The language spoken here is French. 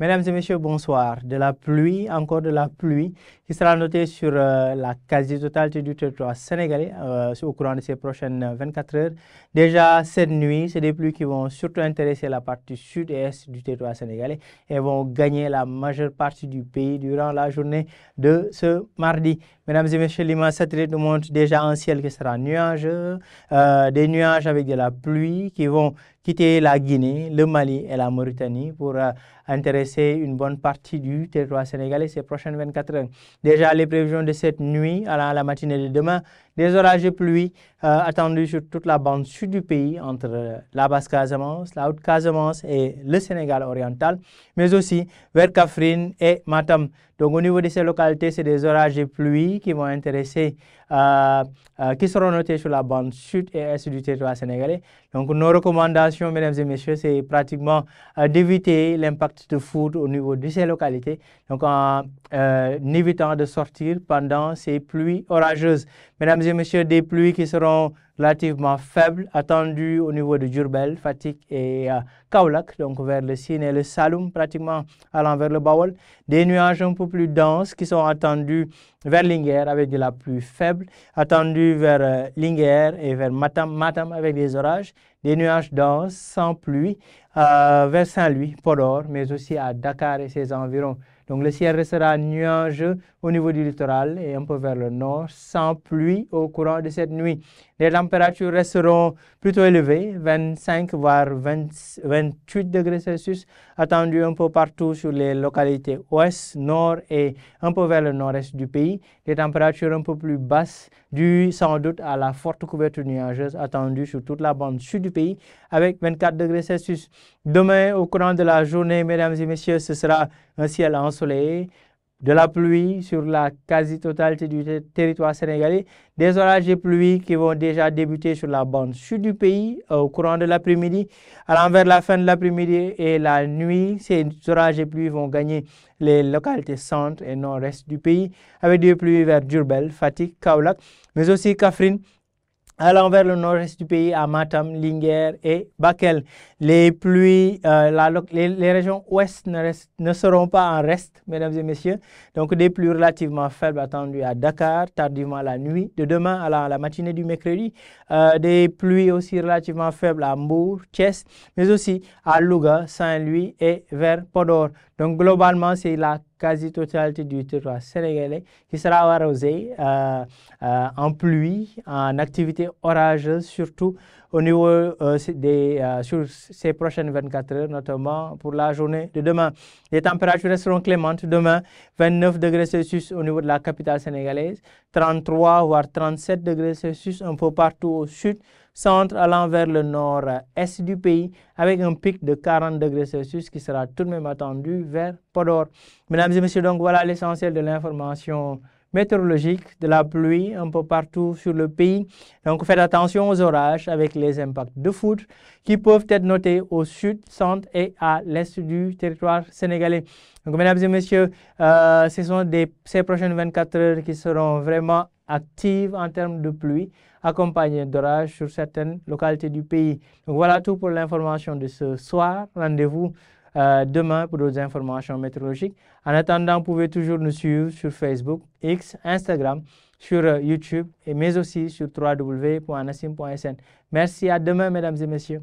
Mesdames et messieurs, bonsoir. De la pluie, encore de la pluie, qui sera notée sur la quasi-totalité du territoire sénégalais au courant de ces prochaines 24 heures. Déjà, cette nuit, c'est des pluies qui vont surtout intéresser la partie sud et est du territoire sénégalais et vont gagner la majeure partie du pays durant la journée de ce mardi. Mesdames et messieurs, l'image satellite nous montre déjà un ciel qui sera nuageux, des nuages avec de la pluie qui vont quitter la Guinée, le Mali et la Mauritanie pour intéresser une bonne partie du territoire sénégalais ces prochaines 24 heures. Déjà, les prévisions de cette nuit à la matinée de demain, des orages et pluies attendus sur toute la bande sud du pays, entre la Basse-Casamance, la Haute-Casamance et le Sénégal oriental, mais aussi vers Kaffrine et Matam. Donc, au niveau de ces localités, c'est des orages et pluies qui vont intéresser, qui seront notés sur la bande sud et est du territoire sénégalais. Donc, nos recommandations, mesdames et messieurs, c'est pratiquement d'éviter l'impact de foudre au niveau de ces localités. Donc, en évitant de sortir pendant ces pluies orageuses. Mesdames et messieurs, des pluies qui seront relativement faibles, attendues au niveau de Diourbel, Fatick et Kaolack, donc vers le Sine et le Saloum, pratiquement allant vers le Bawol. Des nuages un peu plus denses qui sont attendus vers Linguère avec de la pluie faible, attendus vers Linguère et vers Matam avec des orages. Des nuages denses sans pluie vers Saint-Louis, Podor, mais aussi à Dakar et ses environs. Donc le ciel restera nuageux au niveau du littoral et un peu vers le nord, sans pluie au courant de cette nuit. Les températures resteront plutôt élevées, 25 voire 28 degrés Celsius, attendus un peu partout sur les localités ouest, nord et un peu vers le nord-est du pays. Des températures un peu plus basses, dues sans doute à la forte couverture nuageuse attendue sur toute la bande sud du pays, avec 24 degrés Celsius. Demain, au courant de la journée, mesdames et messieurs, ce sera un ciel ensoleillé, de la pluie sur la quasi-totalité du territoire sénégalais, des orages et pluies qui vont déjà débuter sur la bande sud du pays au courant de l'après-midi. Vers la fin de l'après-midi et la nuit, ces orages et pluies vont gagner les localités centre et nord-est du pays, avec des pluies vers Diourbel, Fatick, Kaolack, mais aussi Kaffrine, allant vers le nord-est du pays, à Matam, Linguère et Bakel. Les pluies, les régions ouest ne seront pas en reste, mesdames et messieurs. Donc des pluies relativement faibles attendues à Dakar, tardivement la nuit de demain à la matinée du mercredi. Des pluies aussi relativement faibles à Mbour, Thiès, mais aussi à Louga, Saint-Louis et vers Podor. Donc globalement, c'est la quasi-totalité du territoire sénégalais qui sera arrosé en pluie, en activité orageuse, surtout au niveau sur ces prochaines 24 heures, notamment pour la journée de demain. Les températures resteront clémentes demain, 29 degrés Celsius au niveau de la capitale sénégalaise, 33 voire 37 degrés Celsius un peu partout au sud, centre allant vers le nord-est du pays, avec un pic de 40 degrés Celsius qui sera tout de même attendu vers Podor. Mesdames et messieurs, donc voilà l'essentiel de l'information météorologique, de la pluie un peu partout sur le pays. Donc faites attention aux orages avec les impacts de foudre qui peuvent être notés au sud, centre et à l'est du territoire sénégalais. Donc mesdames et messieurs, ce sont ces prochaines 24 heures qui seront vraiment actives en termes de pluie, accompagnées d'orages sur certaines localités du pays. Donc voilà tout pour l'information de ce soir. Rendez-vous demain pour d'autres informations météorologiques. En attendant, vous pouvez toujours nous suivre sur Facebook, X, Instagram, sur YouTube, mais aussi sur www.nassim.sn. Merci, à demain, mesdames et messieurs.